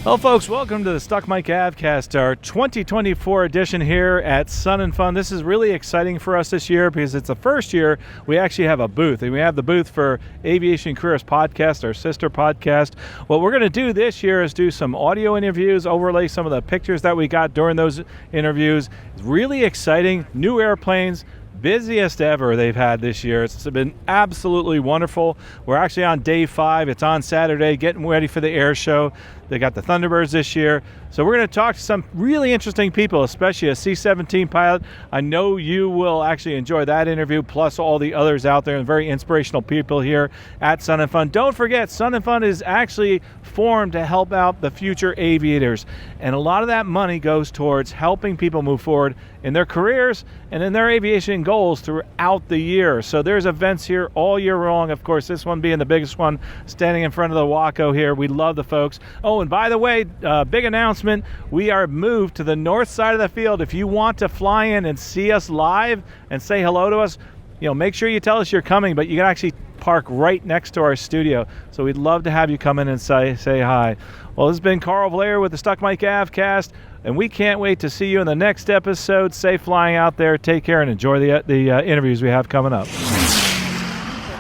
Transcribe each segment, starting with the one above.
Well, folks, welcome to the Stuck Mic AvCast, our 2024 edition here at Sun and Fun. This is really exciting for us this year because it's the first year we actually have a booth. And we have the booth for Aviation Careers Podcast, our sister podcast. What we're going to do this year is do some audio interviews, overlay some of the pictures that we got during those interviews. It's really exciting. New airplanes. Busiest ever they've had this year. It's been absolutely wonderful. We're actually on day 5. It's on Saturday, getting ready for the air show. They got the Thunderbirds this year. So we're going to talk to some really interesting people, especially a C-17 pilot. I know you will actually enjoy that interview, plus all the others out there, and very inspirational people here at Sun and Fun. Don't forget, Sun and Fun is actually formed to help out the future aviators. And a lot of that money goes towards helping people move forward in their careers and in their aviation goals throughout the year. So there's events here all year long. Of course, this one being the biggest one, standing in front of the Waco here. We love the folks. Oh, and by the way, big announcement, we are moved to the north side of the field. If you want to fly in and see us live and say hello to us, make sure you tell us you're coming, but you can actually park right next to our studio. So we'd love to have you come in and say hi. Well, this has been Carl Blair with the Stuck Mic AvCast, and we can't wait to see you in the next episode. Safe flying out there. Take care and enjoy the interviews we have coming up.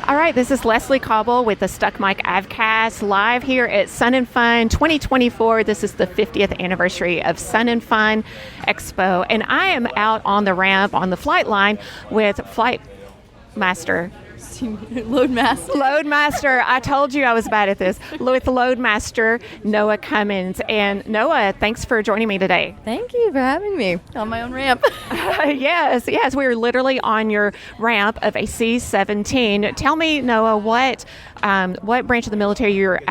All right, this is Leslie Cobble with the Stuck Mic AvCast live here at Sun and Fun 2024. This is the 50th anniversary of Sun and Fun Expo, and I am out on the ramp on the flight line with Flight Master. Loadmaster. I told you I was bad at this. With Loadmaster Noah Cummings. And Noah, thanks for joining me today. Thank you for having me on my own ramp. Yes. We're literally on your ramp of a C-17. Tell me, Noah, what branch of the military you're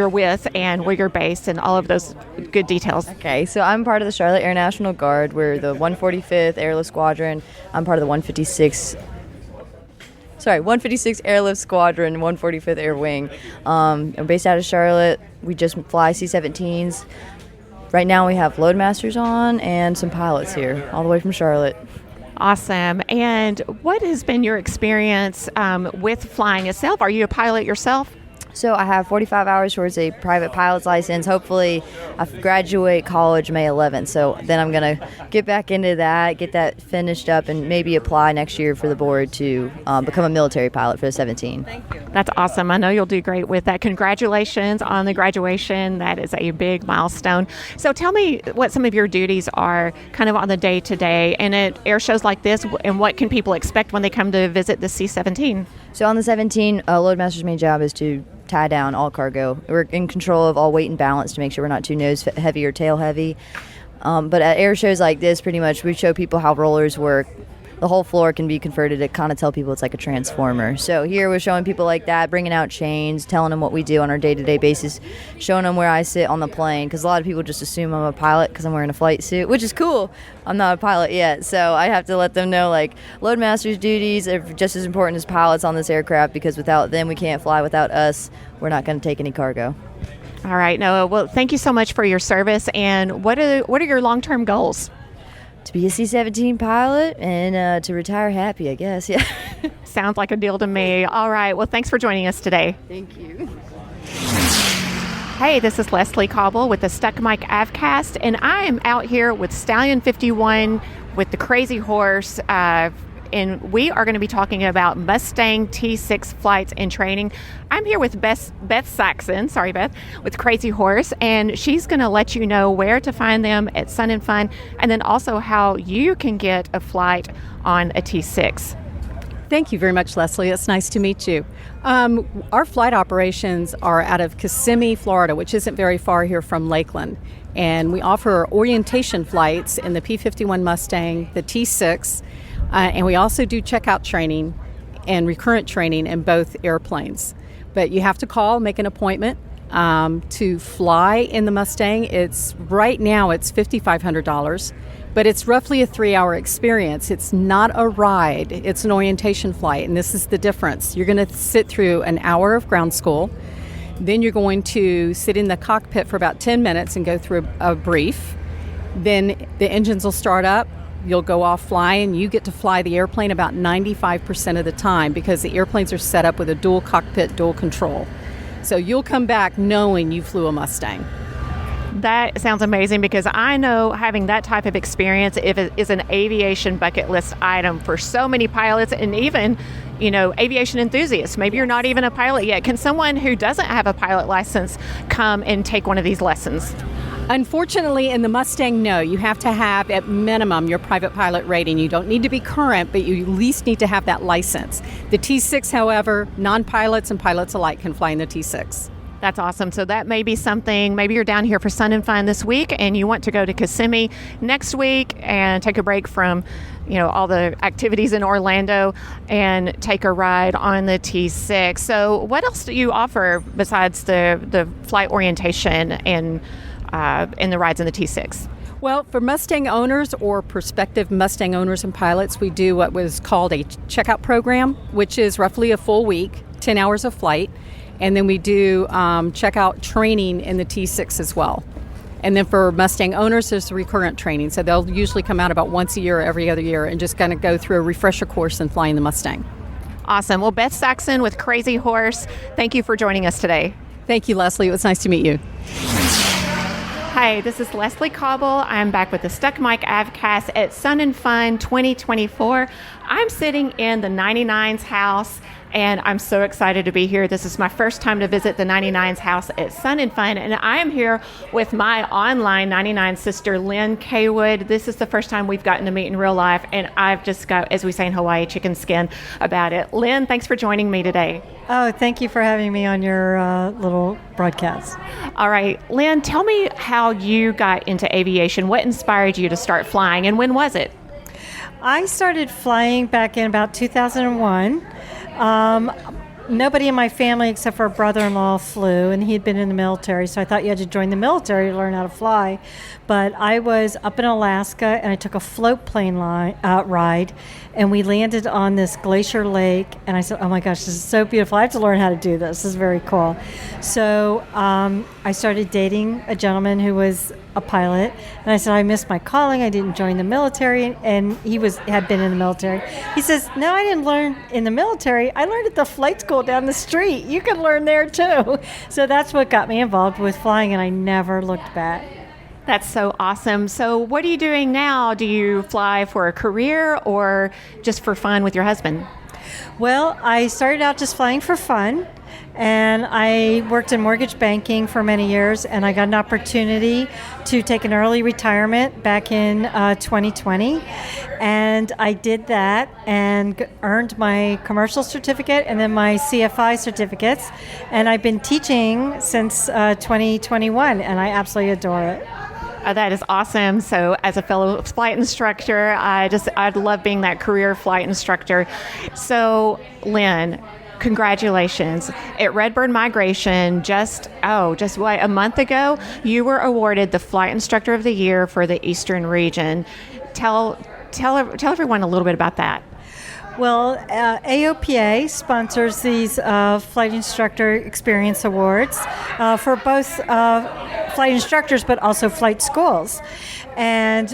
with, and where you're based, and all of those good details. Okay, so I'm part of the Charlotte Air National Guard. We're the 145th Airlift Squadron. I'm part of the 156th Airlift Squadron, 145th Air Wing. I'm based out of Charlotte. We just fly C-17s. Right now we have Loadmasters on and some pilots here, all the way from Charlotte. Awesome. And what has been your experience with flying itself? Are you a pilot yourself? So I have 45 hours towards a private pilot's license. Hopefully I graduate college May 11th. So then I'm going to get back into that, get that finished up, and maybe apply next year for the board to become a military pilot for the 17. Thank you. That's awesome. I know you'll do great with that. Congratulations on the graduation. That is a big milestone. So tell me what some of your duties are kind of on the day-to-day and at air shows like this, and what can people expect when they come to visit the C-17? So on the 17, Loadmaster's main job is to tie down all cargo. We're in control of all weight and balance to make sure we're not too nose heavy or tail heavy. But at air shows like this, pretty much we show people how rollers work. The whole floor can be converted to kind of tell people it's like a transformer. So here we're showing people like that, bringing out chains, telling them what we do on our day-to-day basis, showing them where I sit on the plane, because a lot of people just assume I'm a pilot because I'm wearing a flight suit, which is cool. I'm not a pilot yet, so I have to let them know, like, Loadmaster's duties are just as important as pilots on this aircraft, because without them we can't fly. Without us, we're not going to take any cargo. All right, Noah. Well, thank you so much for your service. And what are your long-term goals? To be a C-17 pilot and to retire happy, I guess. Yeah. Sounds like a deal to me. All right. Well, thanks for joining us today. Thank you. Hey, this is Leslie Cobble with the Stuck Mic AvCast, and I am out here with Stallion 51 with the Crazy Horse, and we are going to be talking about Mustang T6 flights and training. I'm here with Beth Saxon, sorry Beth, with Crazy Horse, and she's going to let you know where to find them at Sun and Fun, and then also how you can get a flight on a T6. Thank you very much, Leslie. It's nice to meet you. Our flight operations are out of Kissimmee, Florida, which isn't very far here from Lakeland. And we offer orientation flights in the P-51 Mustang, the T6, and we also do checkout training and recurrent training in both airplanes. But you have to call, make an appointment to fly in the Mustang. Right now it's $5,500. But it's roughly a 3-hour experience. It's not a ride. It's an orientation flight, and this is the difference. You're going to sit through an hour of ground school. Then you're going to sit in the cockpit for about 10 minutes and go through a brief. Then the engines will start up. You'll go off flying. You get to fly the airplane about 95% of the time because the airplanes are set up with a dual cockpit, dual control. So you'll come back knowing you flew a Mustang. That sounds amazing because I know having that type of experience if it is an aviation bucket list item for so many pilots and even, aviation enthusiasts. Maybe you're not even a pilot yet. Can someone who doesn't have a pilot license come and take one of these lessons? Unfortunately, in the Mustang, no. You have to have, at minimum, your private pilot rating. You don't need to be current, but you at least need to have that license. The T6, however, non-pilots and pilots alike can fly in the T6. That's awesome. So that may be something, maybe you're down here for Sun and Fun this week and you want to go to Kissimmee next week and take a break from, all the activities in Orlando and take a ride on the T6. So what else do you offer besides the flight orientation and the rides in the T6? Well, for Mustang owners or prospective Mustang owners and pilots, we do what was called a checkout program, which is roughly a full week, 10 hours of flight. And then we do checkout training in the T6 as well. And then for Mustang owners, there's the recurrent training. So they'll usually come out about once a year, every other year, and just kind of go through a refresher course in flying the Mustang. Awesome. Well, Beth Saxon with Crazy Horse, thank you for joining us today. Thank you, Leslie. It was nice to meet you. Hi, this is Leslie Cobble. I'm back with the Stuck Mic AvCast at Sun and Fun 2024. I'm sitting in the 99's house, and I'm so excited to be here. This is my first time to visit the 99's house at Sun and Fun, and I am here with my online 99 sister, Lin Caywood. This is the first time we've gotten to meet in real life, and I've just got, as we say in Hawaii, chicken skin about it. Lin, thanks for joining me today. Oh, thank you for having me on your little broadcast. All right, Lin, tell me how you got into aviation. What inspired you to start flying, and when was it? I started flying back in about 2001. Nobody in my family except for a brother-in-law flew, and he had been in the military, so I thought you had to join the military to learn how to fly. But I was up in Alaska, and I took a float plane ride, and we landed on this glacier lake, and I said, oh my gosh, this is so beautiful. I have to learn how to do this. This is very cool. So I started dating a gentleman who was a pilot, and I said, I missed my calling. I didn't join the military, and he had been in the military. He says, no, I didn't learn in the military. I learned at the flight school down the street. You can learn there too. So that's what got me involved with flying, and I never looked back. That's so awesome. So what are you doing now? Do you fly for a career or just for fun with your husband? Well, I started out just flying for fun, and I worked in mortgage banking for many years, and I got an opportunity to take an early retirement back in 2020, and I did that and earned my commercial certificate and then my CFI certificates, and I've been teaching since 2021, and I absolutely adore it. That is awesome. So as a fellow flight instructor, I'd love being that career flight instructor. So Lin, congratulations. At Redbird Migration, just a month ago, you were awarded the Flight Instructor of the Year for the Eastern region. Tell everyone a little bit about that. Well, AOPA sponsors these Flight Instructor Experience Awards for both flight instructors but also flight schools. And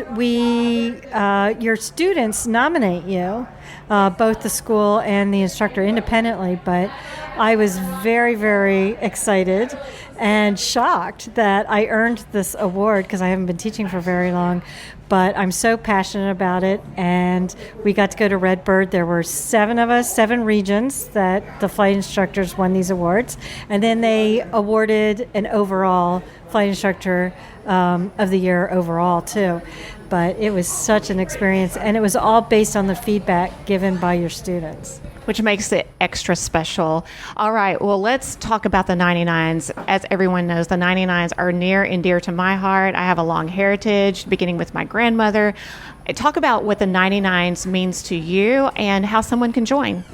your students nominate you, both the school and the instructor independently, but I was very, very excited and shocked that I earned this award because I haven't been teaching for very long. But I'm so passionate about it, and we got to go to Redbird. There were 7 of us, 7 regions that the flight instructors won these awards, and then they awarded an overall flight instructor of the year overall too. But it was such an experience, and it was all based on the feedback given by your students, which makes it extra special. All right, well, let's talk about the 99s. As everyone knows, the 99s are near and dear to my heart. I have a long heritage, beginning with my grandmother. Talk about what the 99s means to you and how someone can join.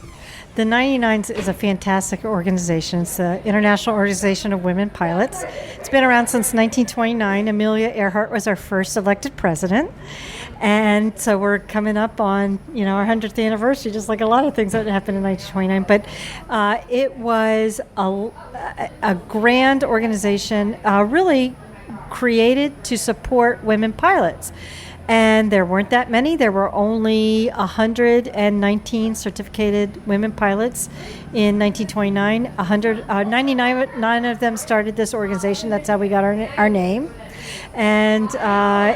The 99s is a fantastic organization. It's the International Organization of Women Pilots. It's been around since 1929. Amelia Earhart was our first elected president. And so we're coming up on, our 100th anniversary, just like a lot of things that happened in 1929. But it was a grand organization, really created to support women pilots. And there weren't that many. There were only 119 certificated women pilots in 1929. 99 of them started this organization. That's how we got our name. And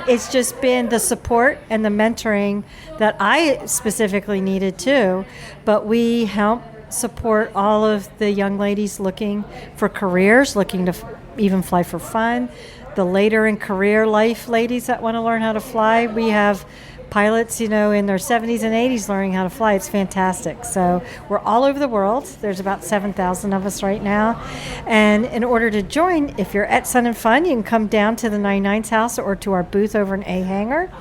it's just been the support and the mentoring that I specifically needed too. But we help support all of the young ladies looking for careers, looking to even fly for fun. The later in career life ladies that want to learn how to fly. We have pilots, in their 70s and 80s learning how to fly. It's fantastic. So we're all over the world. There's about 7,000 of us right now. And in order to join, if you're at Sun and Fun, you can come down to the 99's house or to our booth over in A Hangar.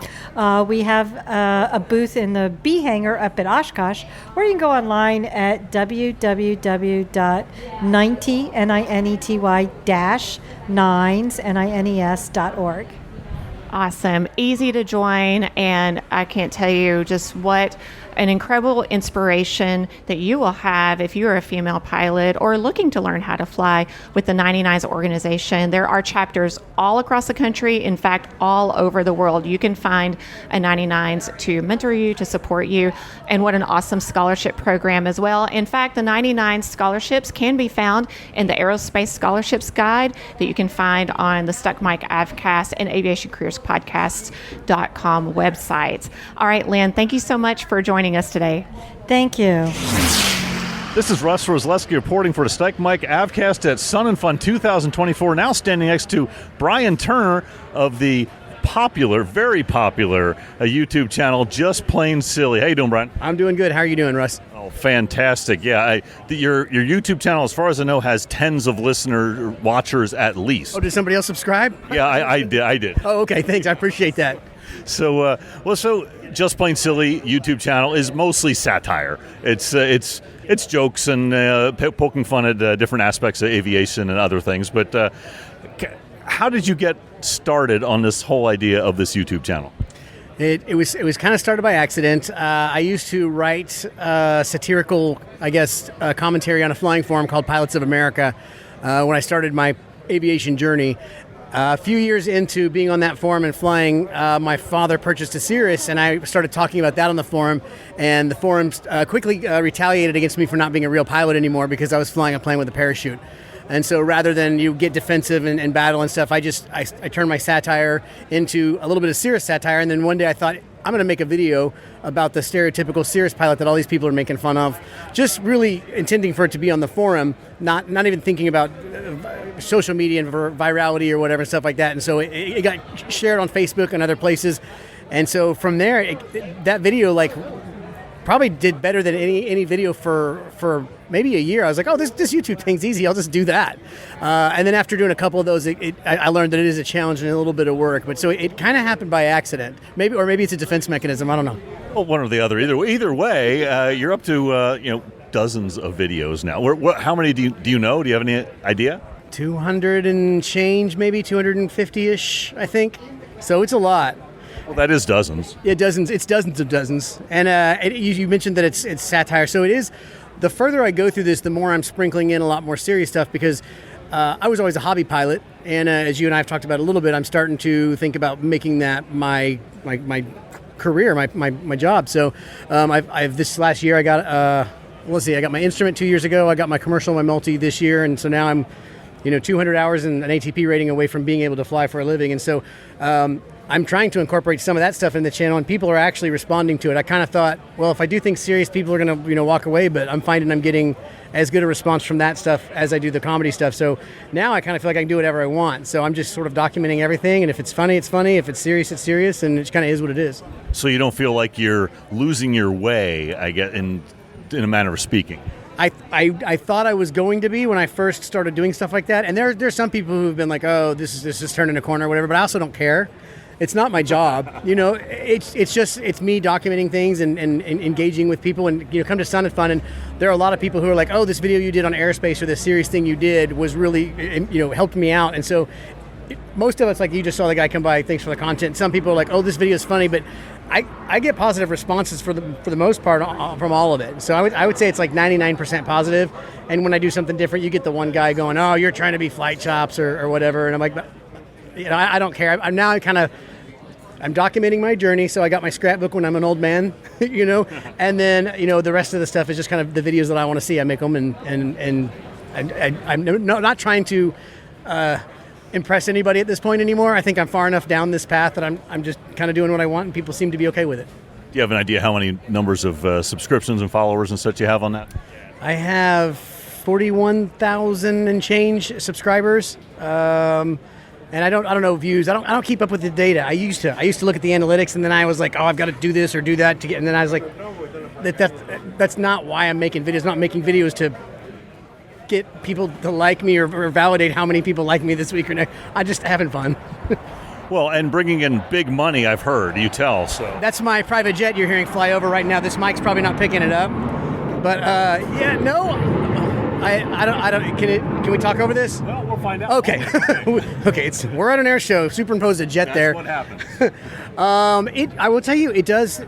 We have a booth in the B Hangar up at Oshkosh, or you can go online at www.90nety-9s.org. Awesome. Easy to join, and I can't tell you just what an incredible inspiration that you will have if you're a female pilot or looking to learn how to fly with the 99's organization. There are chapters all across the country, in fact, all over the world. You can find a 99's to mentor you, to support you, and what an awesome scholarship program as well. In fact, the 99 scholarships can be found in the Aerospace Scholarships Guide that you can find on the Stuck Mic AvCast and Aviation Careers Podcast.com websites. All right, Lynn, thank you so much for joining us today. Thank you. This is Russ Rosleski reporting for the Stuck Mic AvCast at Sun and Fun 2024. Now standing next to Bryan Turner of the popular, very popular YouTube channel, Just Plain Silly. How you doing, Bryan? I'm doing good. How are you doing, Russ? Oh, fantastic. Yeah, your YouTube channel, as far as I know, has tens of watchers at least. Oh, did somebody else subscribe? Yeah, I did. Oh, okay. Thanks. I appreciate that. So, so Just Plain Silly YouTube channel is mostly satire. It's jokes and poking fun at different aspects of aviation and other things. But how did you get started on this whole idea of this YouTube channel? It was kind of started by accident. I used to write satirical, commentary on a flying forum called Pilots of America when I started my aviation journey. A few years into being on that forum and flying, my father purchased a Cirrus, and I started talking about that on the forum, and the forums quickly retaliated against me for not being a real pilot anymore because I was flying a plane with a parachute. And so rather than you get defensive and battle and stuff, I turned my satire into a little bit of Cirrus satire, and then one day I thought, I'm going to make a video about the stereotypical Cirrus pilot that all these people are making fun of, just really intending for it to be on the forum, not even thinking about social media and virality or whatever, stuff like that. And so it got shared on Facebook and other places. And so from there, that video probably did better than any video for maybe a year. I was like, oh, this YouTube thing's easy. I'll just do that. And then after doing a couple of those, I learned that it is a challenge and a little bit of work. But so it kind of happened by accident. Maybe it's a defense mechanism. I don't know. Well, one or the other. Either way, you're up to dozens of videos now. How many do you know? Do you have any idea? 200 and change, maybe 250-ish, I think. So it's a lot. Well, that is dozens. Yeah, dozens. It's dozens of dozens. And you mentioned that it's satire. So it is. The further I go through this, the more I'm sprinkling in a lot more serious stuff because I was always a hobby pilot. And as you and I have talked about a little bit, I'm starting to think about making that my career, my job. So I've this last year I got I got my instrument 2 years ago. I got my commercial, my multi this year, and so now I'm 200 hours and an ATP rating away from being able to fly for a living. And so I'm trying to incorporate some of that stuff in the channel, and people are actually responding to it. I kind of thought, well, if I do things serious, people are going to walk away, but I'm finding I'm getting as good a response from that stuff as I do the comedy stuff. So now I kind of feel like I can do whatever I want. So I'm just sort of documenting everything, and if it's funny, it's funny. If it's serious, it's serious, and it kind of is what it is. So you don't feel like you're losing your way, I get, in a manner of speaking? I thought I was going to be when I first started doing stuff like that, and there's some people who've been like, oh, this is turning a corner or whatever, but I also don't care. It's not my job, it's me documenting things and engaging with people, and come to Sun and Fun, and there are a lot of people who are like, oh, this video you did on aerospace or this serious thing you did was really, helped me out. And so most of us, like you just saw the guy come by, thanks for the content. Some people are like, oh, this video is funny, but I get positive responses for the most part from all of it. So I would say it's like 99% positive. And when I do something different, you get the one guy going, oh, you're trying to be flight chops or whatever. And I'm like, I don't care. I'm documenting my journey. So I got my scrapbook when I'm an old man, and then, the rest of the stuff is just kind of the videos that I want to see. I make them and I'm not trying to impress anybody at this point anymore. I think I'm far enough down this path that I'm just kind of doing what I want, and people seem to be okay with it. Do you have an idea how many numbers of subscriptions and followers and such you have on that? I have 41,000 and change subscribers, and I don't know views. I don't keep up with the data. I used to look at the analytics, and then I was like, oh, I've got to do this or do that to get. And then I was like, that's not why I'm making videos. Not making videos to get people to like me or validate how many people like me this week or next. I'm just having fun. Well, and bringing in big money, I've heard, you tell, so. That's my private jet you're hearing fly over right now. This mic's probably not picking it up. But, I don't, can we talk over this? Well, we'll find out. Okay. Okay, we're on an air show, superimposed a jet there. That's what happened. I will tell you, it does,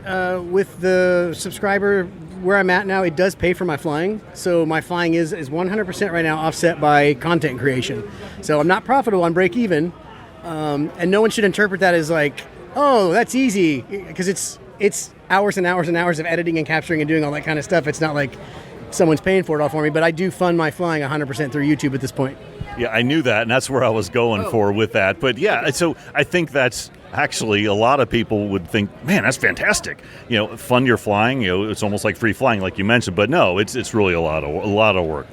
with the subscriber where I'm at now, it does pay for my flying. So my flying is 100% right now offset by content creation. So I'm not profitable, I'm break even. And no one should interpret that as like, oh, that's easy, because it's hours and hours and hours of editing and capturing and doing all that kind of stuff. It's not like someone's paying for it all for me, but I do fund my flying 100% through YouTube at this point. Yeah, I knew that, and that's where I was going for with that. But yeah, so I think that's actually a lot of people would think, man, that's fantastic. Fund your flying. It's almost like free flying, like you mentioned. But no, it's really a lot of work.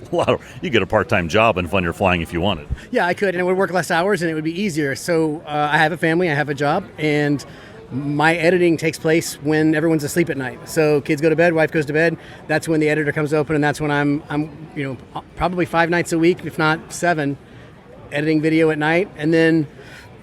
You get a part-time job and fund your flying if you wanted. Yeah, I could, and it would work less hours, and it would be easier. So I have a family, I have a job, and my editing takes place when everyone's asleep at night. So kids go to bed, wife goes to bed. That's when the editor comes open, and that's when I'm probably 5 nights a week, if not 7, editing video at night. And then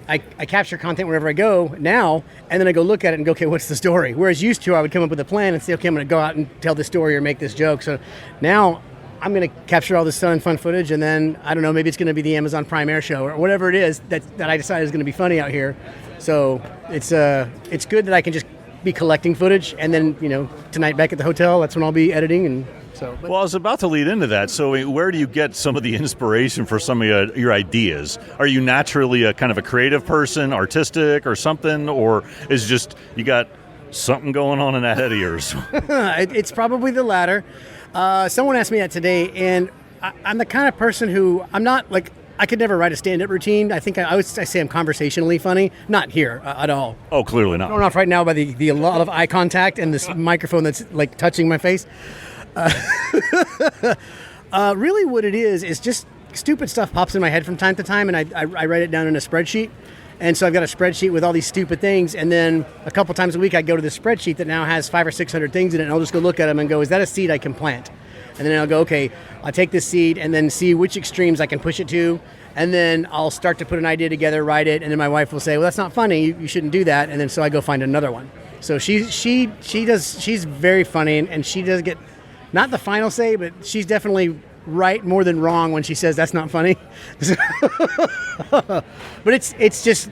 I capture content wherever I go now, and then I go look at it and go, okay, what's the story? Whereas used to, I would come up with a plan and say, okay, I'm going to go out and tell this story or make this joke. So now I'm going to capture all this fun footage, and then, I don't know, maybe it's going to be the Amazon Prime Air show or whatever it is that I decide is going to be funny out here. So it's good that I can just be collecting footage, and then, tonight back at the hotel, that's when I'll be editing. And so. Well, I was about to lead into that. So where do you get some of the inspiration for some of your ideas? Are you naturally a kind of a creative person, artistic or something, or is it just you got something going on in that head of yours? It's probably the latter. Someone asked me that today, and I'm the kind of person who, I'm not like, I could never write a stand-up routine. I think I say I'm conversationally funny. Not here at all. Oh, clearly not. Thrown off right now by the lot of eye contact and this microphone that's like touching my face. Really what it is just stupid stuff pops in my head from time to time, and I write it down in a spreadsheet. And so I've got a spreadsheet with all these stupid things, and then a couple times a week I go to this spreadsheet that now has 500 or 600 things in it, and I'll just go look at them and go, is that a seed I can plant? And then I'll go, okay, I'll take this seed and then see which extremes I can push it to, and then I'll start to put an idea together, write it, and then my wife will say, well, that's not funny, you shouldn't do that, and then so I go find another one. So she's very funny, and she does get, not the final say, but she's definitely right more than wrong when she says that's not funny. But it's just,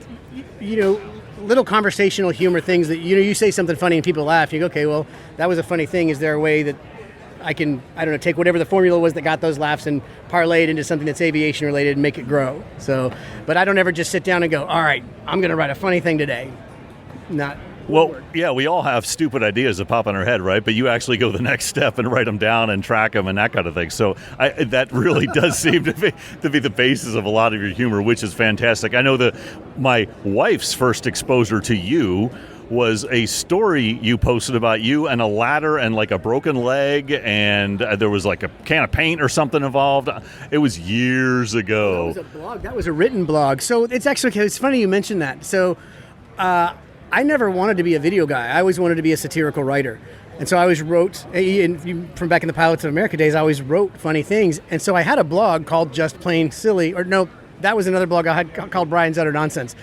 little conversational humor things that, you say something funny and people laugh, you go, okay, well, that was a funny thing. Is there a way that I can, take whatever the formula was that got those laughs and parlay it into something that's aviation related and make it grow? So, but I don't ever just sit down and go, all right, I'm going to write a funny thing today. Well, yeah, we all have stupid ideas that pop in our head, right? But you actually go the next step and write them down and track them and that kind of thing. So that really does seem to be the basis of a lot of your humor, which is fantastic. I know my wife's first exposure to you was a story you posted about you and a ladder and like a broken leg, and there was like a can of paint or something involved. It was years ago. That was a blog. That was a written blog. So it's funny you mentioned that. So I never wanted to be a video guy. I always wanted to be a satirical writer. And so I always wrote, from back in the Pilots of America days, I always wrote funny things. And so I had a blog called Just Plain Silly, or no, that was another blog I had called Bryan's Utter Nonsense.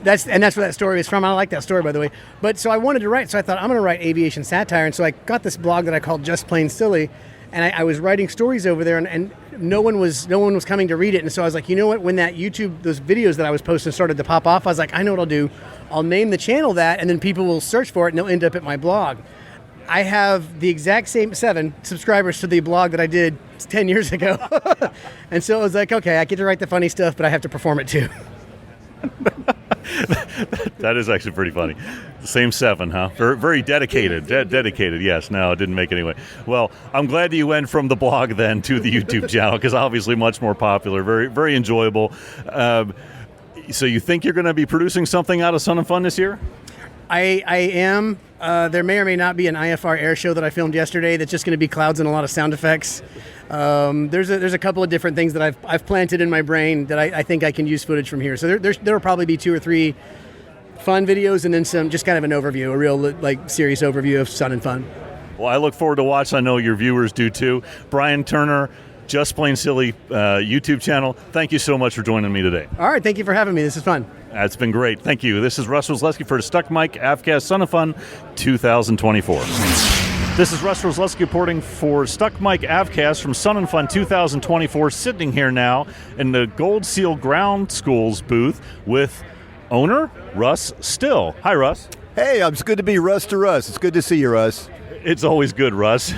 That's where that story is from. I like that story, by the way. But so I wanted to write, so I thought I'm going to write aviation satire. And so I got this blog that I called Just Plain Silly, and I was writing stories over there, and no one was coming to read it. And so I was like, you know what? When that those videos that I was posting started to pop off, I was like, I know what I'll do. I'll name the channel that, and then people will search for it, and they'll end up at my blog. I have the exact same 7 subscribers to the blog that I did 10 years ago. And so I was like, okay, I get to write the funny stuff, but I have to perform it too. That is actually pretty funny. The same 7, huh? Very, very dedicated. Dedicated, yes. No, it didn't make it anyway. Well, I'm glad you went from the blog then to the YouTube channel, because obviously much more popular, very, very enjoyable. So you think you're going to be producing something out of Sun and Fun this year? I am. There may or may not be an IFR air show that I filmed yesterday that's just going to be clouds and a lot of sound effects. There's a couple of different things that I've planted in my brain that I think I can use footage from here. So there will probably be 2 or 3 fun videos and then some, just kind of an overview, a real serious overview of Sun and Fun. Well, I look forward to watching. I know your viewers do too. Bryan Turner, Just Plain Silly YouTube channel. Thank you so much for joining me today. All right, thank you for having me. This is fun. That's been great. Thank you. This is Russ Roslewski for Stuck Mic AvCast Sun and Fun 2024. This is Russ Roslewski reporting for Stuck Mic AvCast from Sun and Fun 2024, sitting here now in the Gold Seal Ground Schools booth with owner Russ Still. Hi, Russ. Hey, it's good to be Russ to Russ. It's good to see you, Russ. It's always good, Russ.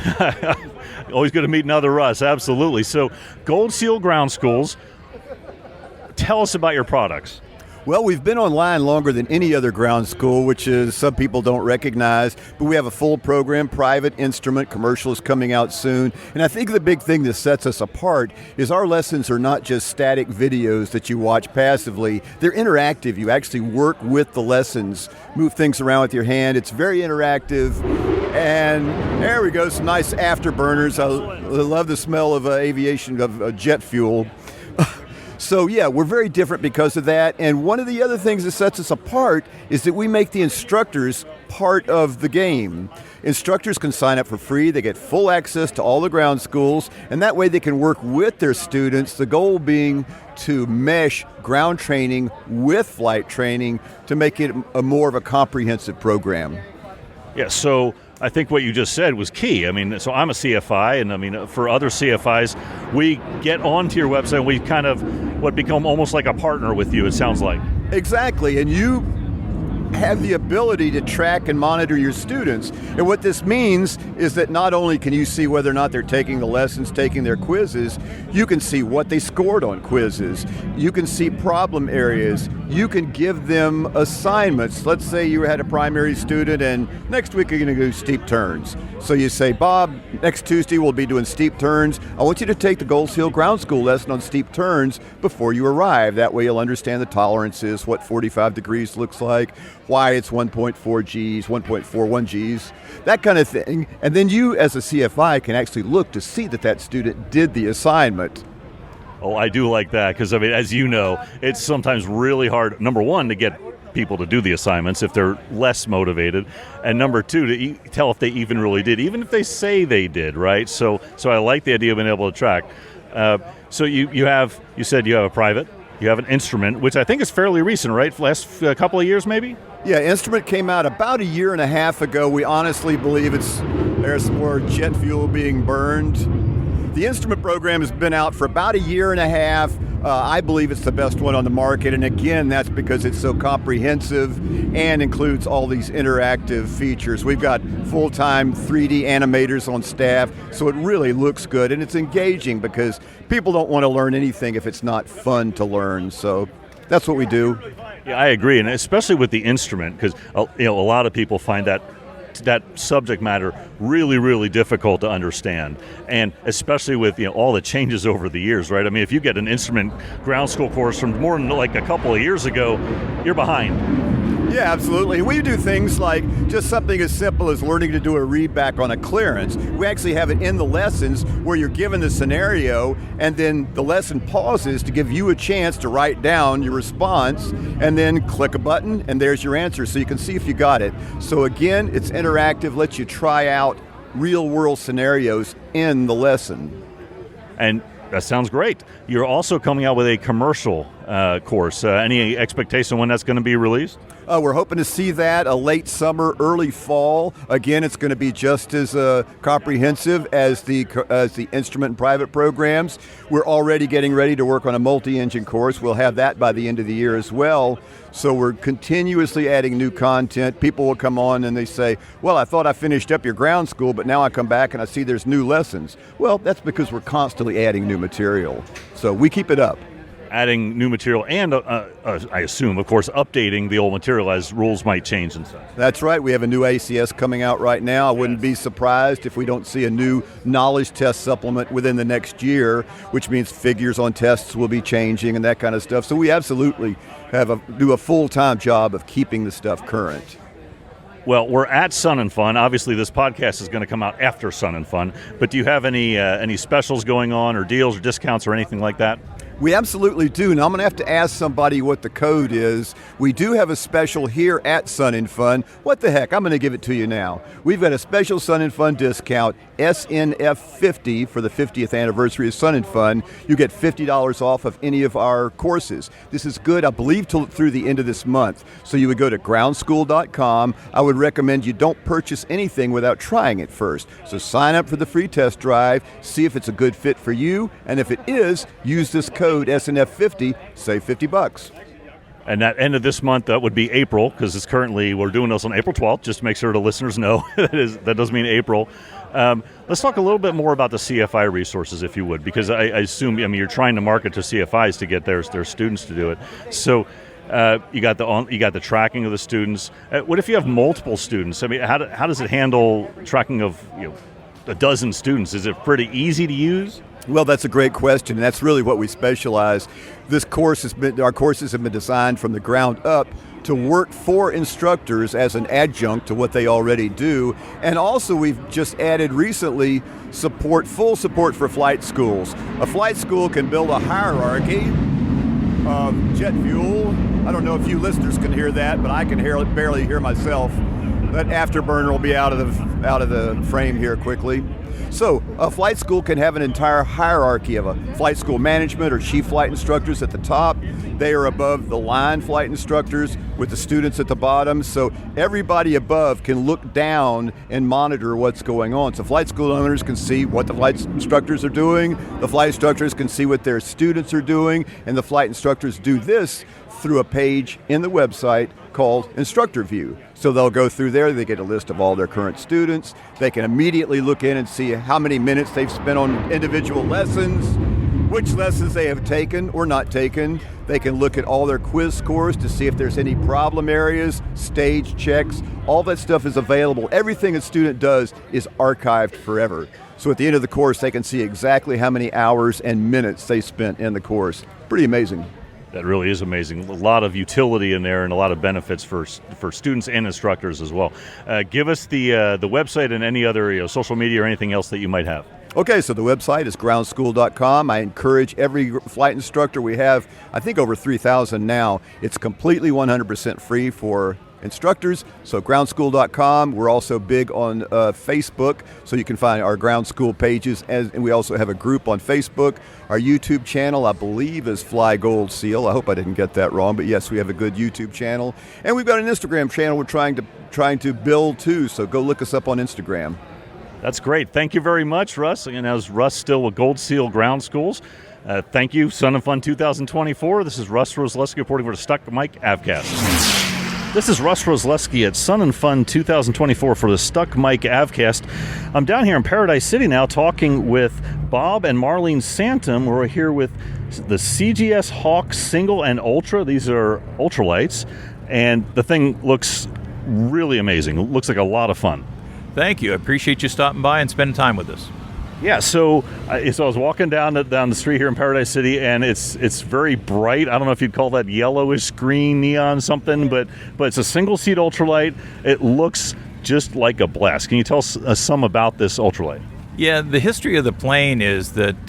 Always good to meet another Russ, absolutely. So, Gold Seal Ground Schools, tell us about your products. Well, we've been online longer than any other ground school, which is some people don't recognize, but we have a full program, private, instrument, commercial is coming out soon. And I think the big thing that sets us apart is our lessons are not just static videos that you watch passively. They're interactive. You actually work with the lessons, move things around with your hand. It's very interactive. And there we go, some nice afterburners. I love the smell of aviation, of jet fuel. So yeah, we're very different because of that. And one of the other things that sets us apart is that we make the instructors part of the game. Instructors can sign up for free. They get full access to all the ground schools, and that way they can work with their students, the goal being to mesh ground training with flight training to make it a more of a comprehensive program. Yeah, so I think what you just said was key. I mean, so I'm a CFI, and I mean, for other CFIs, we get onto your website and we kind of become almost like a partner with you, it sounds like. Exactly, and you have the ability to track and monitor your students. And what this means is that not only can you see whether or not they're taking the lessons, taking their quizzes, you can see what they scored on quizzes. You can see problem areas. You can give them assignments. Let's say you had a primary student and next week you're going to do steep turns. So you say, Bob, next Tuesday we'll be doing steep turns. I want you to take the Gold Seal Ground School lesson on steep turns before you arrive. That way you'll understand the tolerances, what 45 degrees looks like, why it's 1.4 Gs, 1.41 Gs, that kind of thing. And then you as a CFI can actually look to see that that student did the assignment. Oh, I do like that because, I mean, as you know, it's sometimes really hard, number one, to get people to do the assignments if they're less motivated, and number two, to tell if they even really did, even if they say they did, right? So I like the idea of being able to track. So you said you have a private, you have an instrument, which I think is fairly recent, right? Last couple of years maybe? Yeah, instrument came out about 1.5 years ago. We honestly believe there's more jet fuel being burned. The instrument program has been out for about 1.5 years. I believe it's the best one on the market, and again, that's because it's so comprehensive and includes all these interactive features. We've got full-time 3D animators on staff, so it really looks good, and it's engaging because people don't want to learn anything if it's not fun to learn, so that's what we do. Yeah, I agree, and especially with the instrument, because a lot of people find that subject matter really, really difficult to understand, and especially with all the changes over the years, right? I mean, if you get an instrument ground school course from more than like a couple of years ago, you're behind. Yeah, absolutely. We do things like just something as simple as learning to do a read back on a clearance. We actually have it in the lessons where you're given the scenario and then the lesson pauses to give you a chance to write down your response and then click a button and there's your answer so you can see if you got it. So again, it's interactive, lets you try out real world scenarios in the lesson. And that sounds great. You're also coming out with a commercial course. Any expectation when that's going to be released? We're hoping to see that late summer, early fall. Again, it's going to be just as comprehensive as the instrument and private programs. We're already getting ready to work on a multi-engine course. We'll have that by the end of the year as well. So we're continuously adding new content. People will come on and they say, well, I thought I finished up your ground school, but now I come back and I see there's new lessons. Well, that's because we're constantly adding new material. So we keep it up. adding new material and, I assume, of course, updating the old material as rules might change and stuff. That's right. We have a new ACS coming out right now. I wouldn't be surprised if we don't see a new knowledge test supplement within the next year, which means figures on tests will be changing and that kind of stuff. So we absolutely do a full-time job of keeping the stuff current. Well, we're at Sun and Fun. Obviously, this podcast is going to come out after Sun and Fun. But do you have any specials going on, or deals, or discounts, or anything like that? We absolutely do. Now, I'm going to have to ask somebody what the code is. We do have a special here at Sun and Fun. What the heck? I'm going to give it to you now. We've got a special Sun and Fun discount, SNF50, for the 50th anniversary of Sun and Fun. You get $50 off of any of our courses. This is good, I believe, through the end of this month. So you would go to groundschool.com. I would recommend you don't purchase anything without trying it first. So sign up for the free test drive, see if it's a good fit for you, and if it is, use this code SNF50, save $50. And that end of this month, that would be April, because it's currently, we're doing this on April 12th, just to make sure the listeners know that does mean April. Let's talk a little bit more about the CFI resources, if you would, because I assume, you're trying to market to CFIs to get their students to do it. So you got the tracking of the students. What if you have multiple students? How does it handle tracking of a dozen students? Is it pretty easy to use? Well, that's a great question, and that's really what we specialize. Our courses have been designed from the ground up to work for instructors as an adjunct to what they already do. And also we've just added recently full support for flight schools. A flight school can build a hierarchy of jet fuel. I don't know if you listeners can hear that, but I can barely hear myself. That afterburner will be out of the frame here quickly. So a flight school can have an entire hierarchy of a flight school management or chief flight instructors at the top. They are above the line flight instructors with the students at the bottom. So everybody above can look down and monitor what's going on. So flight school owners can see what the flight instructors are doing. The flight instructors can see what their students are doing. And the flight instructors do this through a page in the website called Instructor View. So they'll go through there, they get a list of all their current students. They can immediately look in and see how many minutes they've spent on individual lessons, which lessons they have taken or not taken. They can look at all their quiz scores to see if there's any problem areas, stage checks. All that stuff is available. Everything a student does is archived forever. So at the end of the course, they can see exactly how many hours and minutes they spent in the course. Pretty amazing. That really is amazing. A lot of utility in there and a lot of benefits for students and instructors as well. Give us the website and any other social media or anything else that you might have. Okay, so the website is groundschool.com. I encourage every flight instructor. We have, I think, over 3,000 now. It's completely 100% free for instructors. So groundschool.com. We're also big on Facebook, so you can find our ground school pages, and we also have a group on Facebook. Our YouTube channel, I believe, is Fly Gold Seal. I hope I didn't get that wrong, but yes, we have a good YouTube channel, and we've got an Instagram channel we're trying to build too. So go look us up on Instagram. That's great. Thank you very much, Russ. And as Russ still with Gold Seal Ground Schools, thank you, Sun and Fun 2024. This is Russ Rosleski reporting for the Stuck Mic AvCast. This is Russ Rosleski at Sun and Fun 2024 for the Stuck Mic AvCast. I'm down here in Paradise City now talking with Bob and Marlene Santom. We're here with the CGS Hawk Single and Ultra. These are Ultralights, and the thing looks really amazing. It looks like a lot of fun. Thank you. I appreciate you stopping by and spending time with us. Yeah, so I was walking down the street here in Paradise City, and it's very bright. I don't know if you'd call that yellowish green neon something, but it's a single-seat ultralight. It looks just like a blast. Can you tell us some about this ultralight? Yeah, the history of the plane is that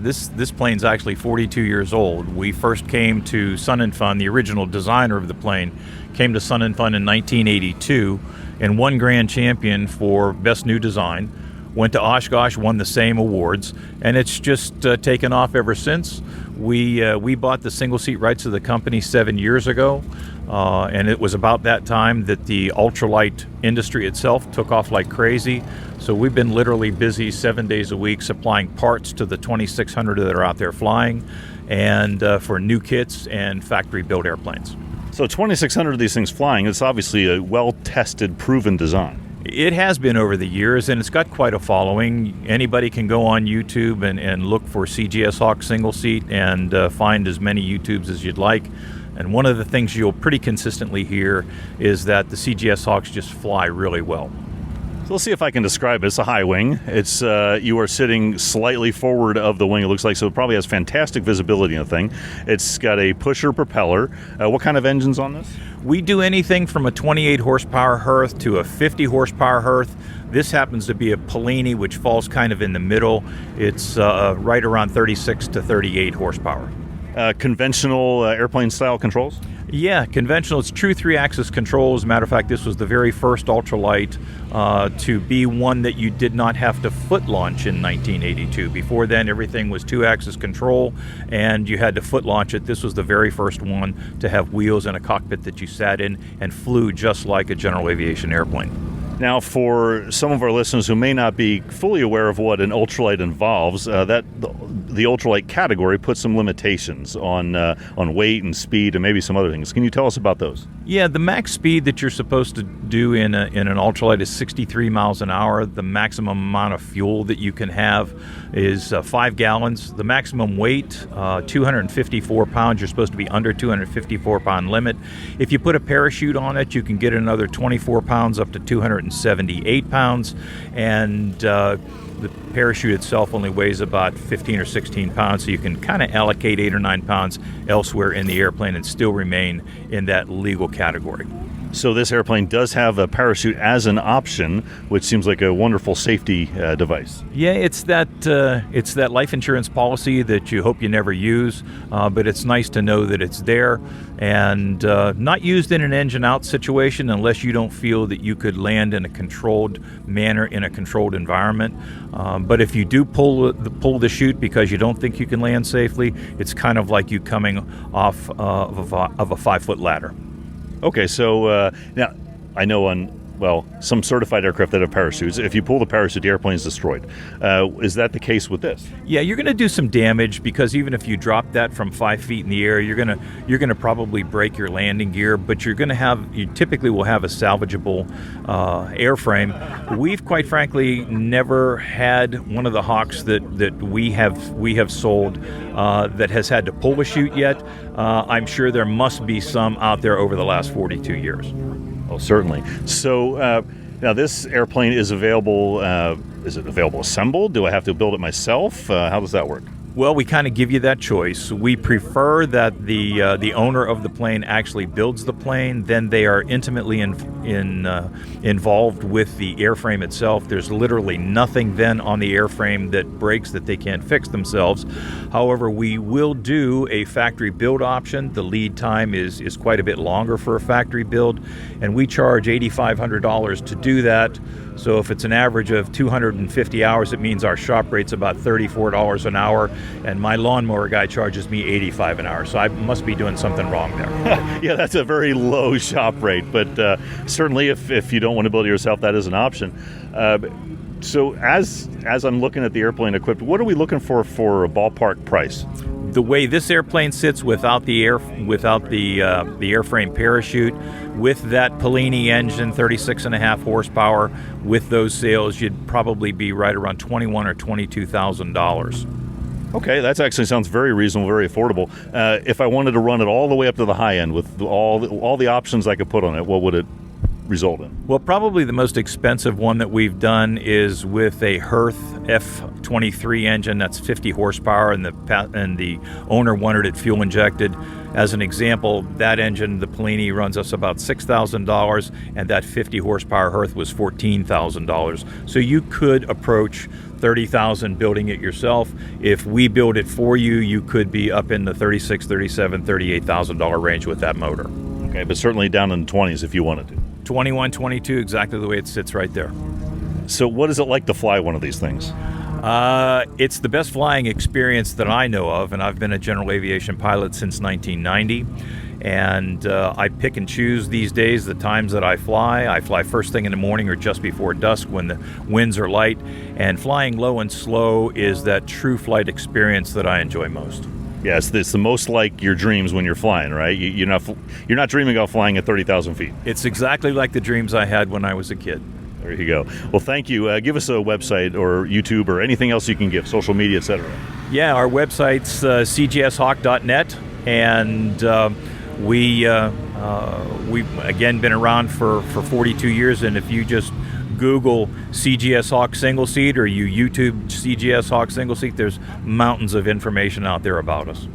this plane's actually 42 years old. We first came to Sun and Fun, the original designer of the plane, came to Sun and Fun in 1982 and won Grand Champion for Best New Design. Went to Oshkosh, won the same awards, and it's just taken off ever since. We bought the single-seat rights of the company 7 years ago, and it was about that time that the ultralight industry itself took off like crazy. So we've been literally busy 7 days a week supplying parts to the 2,600 that are out there flying, and for new kits and factory-built airplanes. So 2,600 of these things flying, it's obviously a well-tested, proven design. It has been over the years, and it's got quite a following. Anybody can go on YouTube and look for CGS Hawk single seat and find as many YouTubes as you'd like. And one of the things you'll pretty consistently hear is that the CGS Hawks just fly really well. So let's see if I can describe it. It's a high wing. It's you are sitting slightly forward of the wing, it looks like, so it probably has fantastic visibility in the thing. It's got a pusher propeller. What kind of engine's on this? We do anything from a 28 horsepower Hearth to a 50 horsepower Hearth. This happens to be a Polini, which falls kind of in the middle. It's right around 36 to 38 horsepower. Conventional airplane style controls? Yeah, conventional. It's true 3-axis control. As a matter of fact, this was the very first ultralight to be one that you did not have to foot launch in 1982. Before then, everything was 2-axis control, and you had to foot launch it. This was the very first one to have wheels and a cockpit that you sat in and flew just like a general aviation airplane. Now, for some of our listeners who may not be fully aware of what an ultralight involves, the ultralight category puts some limitations on weight and speed and maybe some other things. Can you tell us about those? Yeah, the max speed that you're supposed to do in an ultralight is 63 miles an hour. The maximum amount of fuel that you can have is 5 gallons. The maximum weight, 254 pounds. You're supposed to be under 254 pound limit. If you put a parachute on it, you can get another 24 pounds up to 278 pounds. And the parachute itself only weighs about 15 or 16 pounds, so you can kind of allocate 8 or 9 pounds elsewhere in the airplane and still remain in that legal category. So this airplane does have a parachute as an option, which seems like a wonderful safety device. Yeah, it's that life insurance policy that you hope you never use, but it's nice to know that it's there and not used in an engine out situation unless you don't feel that you could land in a controlled manner in a controlled environment. But if you do pull the chute because you don't think you can land safely, it's kind of like you coming off of a 5-foot ladder. Okay, so now I know some certified aircraft that have parachutes, if you pull the parachute, the airplane is destroyed. Is that the case with this? Yeah, you're going to do some damage because even if you drop that from 5 feet in the air, you're going to probably break your landing gear. But you typically will have a salvageable airframe. We've quite frankly never had one of the Hawks that we have sold that has had to pull a chute yet. I'm sure there must be some out there over the last 42 years. Oh, certainly. So now this airplane is available. Is it available assembled? Do I have to build it myself? How does that work? Well, we kind of give you that choice. We prefer that the owner of the plane actually builds the plane. Then they are intimately involved with the airframe itself. There's literally nothing then on the airframe that breaks that they can't fix themselves. However, we will do a factory build option. The lead time is quite a bit longer for a factory build, and we charge $8,500 to do that. So if it's an average of 250 hours, it means our shop rate's about $34 an hour, and my lawnmower guy charges me $85 an hour. So I must be doing something wrong there. Yeah, that's a very low shop rate, but certainly if you don't want to build it yourself, that is an option. So as I'm looking at the airplane equipped, what are we looking for a ballpark price? The way this airplane sits without the airframe parachute, with that Polini engine, 36.5 horsepower, with those sales, you'd probably be right around $21,000 or $22,000. Okay, that actually sounds very reasonable, very affordable. If I wanted to run it all the way up to the high end with all the options I could put on it, what would it result in? Well, probably the most expensive one that we've done is with a Hearth F23 engine that's 50 horsepower, and the owner wanted it fuel injected. As an example, that engine, the Polini, runs us about $6,000, and that 50 horsepower Hearth was $14,000. So you could approach $30,000 building it yourself. If we build it for you, you could be up in the $36,000, $37,000, $38,000 range with that motor. Okay, but certainly down in the 20s if you wanted to. 21, 22, exactly the way it sits right there. So what is it like to fly one of these things? It's the best flying experience that I know of, and I've been a general aviation pilot since 1990. And I pick and choose these days the times that I fly. I fly first thing in the morning or just before dusk when the winds are light. And flying low and slow is that true flight experience that I enjoy most. Yes, it's the most like your dreams when you're flying, right? You're not dreaming about flying at 30,000 feet. It's exactly like the dreams I had when I was a kid. There you go. Well, thank you. Give us a website or YouTube or anything else you can give, social media, etc. Yeah, our website's cgshawk.net, and we've again been around for 42 years. And if you just Google CGS Hawk single seat or you YouTube CGS Hawk single seat, there's mountains of information out there about us.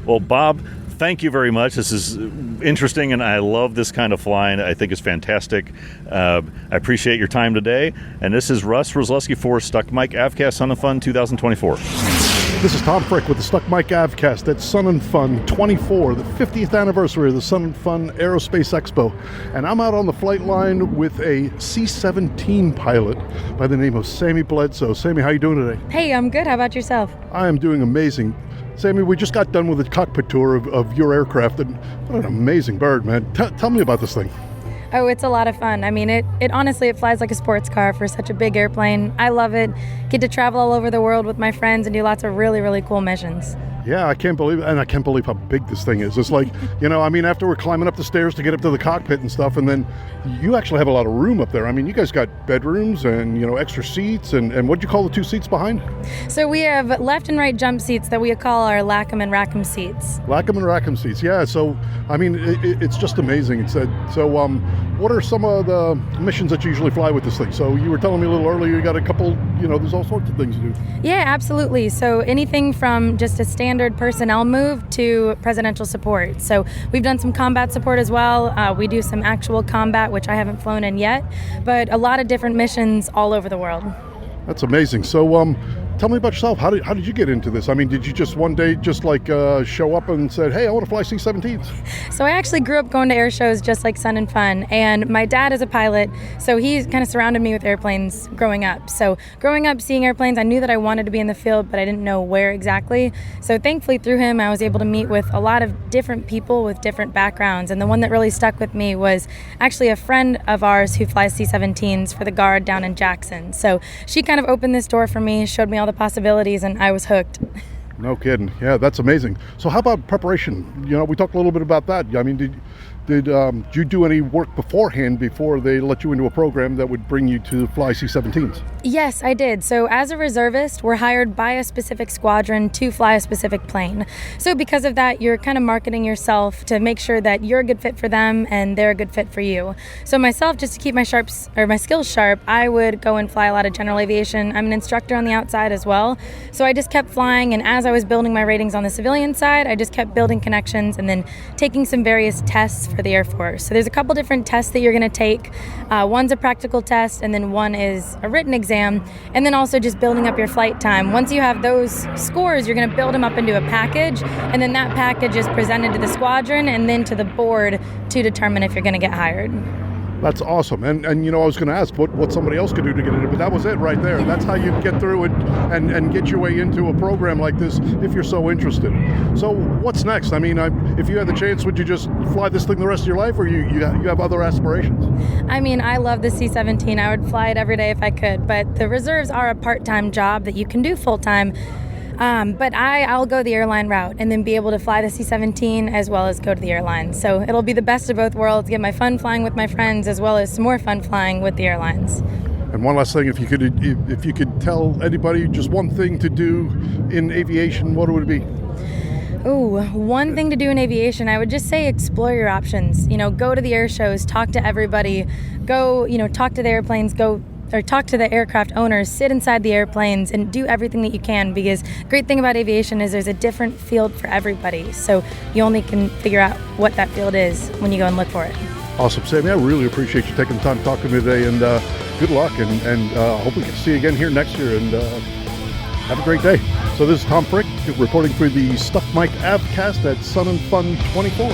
Well, Bob, thank you very much. This is interesting, and I love this kind of flying. I think it's fantastic. I appreciate your time today. And this is Russ Roslewski for Stuck Mike AvCast Sun and Fun 2024. This is Tom Frick with the Stuck Mike AvCast at Sun and Fun 24, the 50th anniversary of the Sun and Fun Aerospace Expo. And I'm out on the flight line with a C-17 pilot by the name of Sammy Bledsoe. Sammy, how you doing today? Hey, I'm good. How about yourself? I am doing amazing. Sammy, we just got done with a cockpit tour of your aircraft, and what an amazing bird, man. Tell me about this thing. Oh, it's a lot of fun. I mean, it honestly, it flies like a sports car for such a big airplane. I love it. Get to travel all over the world with my friends and do lots of really, really cool missions. Yeah, I can't believe it, and I can't believe how big this thing is. It's like, I mean, after we're climbing up the stairs to get up to the cockpit and stuff, and then you actually have a lot of room up there. I mean, you guys got bedrooms and, extra seats, and what'd you call the two seats behind? So we have left and right jump seats that we call our Lackham and Rackham seats. Lackham and Rackham seats, yeah. So, I mean, it's just amazing. What are some of the missions that you usually fly with this thing? So you were telling me a little earlier you got a couple, there's all sorts of things to do. Yeah, absolutely. So anything from just a standard personnel move to presidential support. So we've done some combat support as well. We do some actual combat, which I haven't flown in yet, but a lot of different missions all over the world. That's amazing. So tell me about yourself. How did you get into this? I mean, did you just one day show up and said, hey, I want to fly C-17s? So I actually grew up going to air shows just like Sun and Fun, and my dad is a pilot, so he kind of surrounded me with airplanes growing up. So growing up seeing airplanes, I knew that I wanted to be in the field, but I didn't know where exactly. So thankfully through him, I was able to meet with a lot of different people with different backgrounds, and the one that really stuck with me was actually a friend of ours who flies C-17s for the Guard down in Jackson. So she kind of opened this door for me, showed me all the possibilities, and I was hooked. No kidding. Yeah, that's amazing. So how about preparation? We talked a little bit about that. I mean, did you do any work beforehand before they let you into a program that would bring you to fly C-17s? Yes, I did. So as a reservist, we're hired by a specific squadron to fly a specific plane. So because of that, you're kind of marketing yourself to make sure that you're a good fit for them and they're a good fit for you. So myself, just to keep my skills sharp, I would go and fly a lot of general aviation. I'm an instructor on the outside as well. So I just kept flying, and as I was building my ratings on the civilian side, I just kept building connections and then taking some various tests for the Air Force. So there's a couple different tests that you're going to take. One's a practical test, and then one is a written exam, and then also just building up your flight time. Once you have those scores, you're going to build them up into a package, and then that package is presented to the squadron and then to the board to determine if you're going to get hired. That's awesome. And I was going to ask what somebody else could do to get into it, but that was it right there. That's how you get through it and get your way into a program like this if you're so interested. So what's next? I mean, if you had the chance, would you just fly this thing the rest of your life, or you have other aspirations? I mean, I love the C-17. I would fly it every day if I could, but the reserves are a part-time job that you can do full-time. But I'll go the airline route and then be able to fly the C-17 as well as go to the airline. So it'll be the best of both worlds, get my fun flying with my friends as well as some more fun flying with the airlines. And one last thing, if you could tell anybody just one thing to do in aviation, what would it be? Ooh, one thing to do in aviation, I would just say explore your options. Go to the air shows, talk to everybody, go, talk to the airplanes, or talk to the aircraft owners, sit inside the airplanes and do everything that you can, because great thing about aviation is there's a different field for everybody. So you only can figure out what that field is when you go and look for it. Awesome, Sammy. I really appreciate you taking the time to talk to me today, and good luck, and hope we can see you again here next year, and have a great day. So this is Tom Frick reporting for the Stuck Mike AvCast at Sun and Fun 24.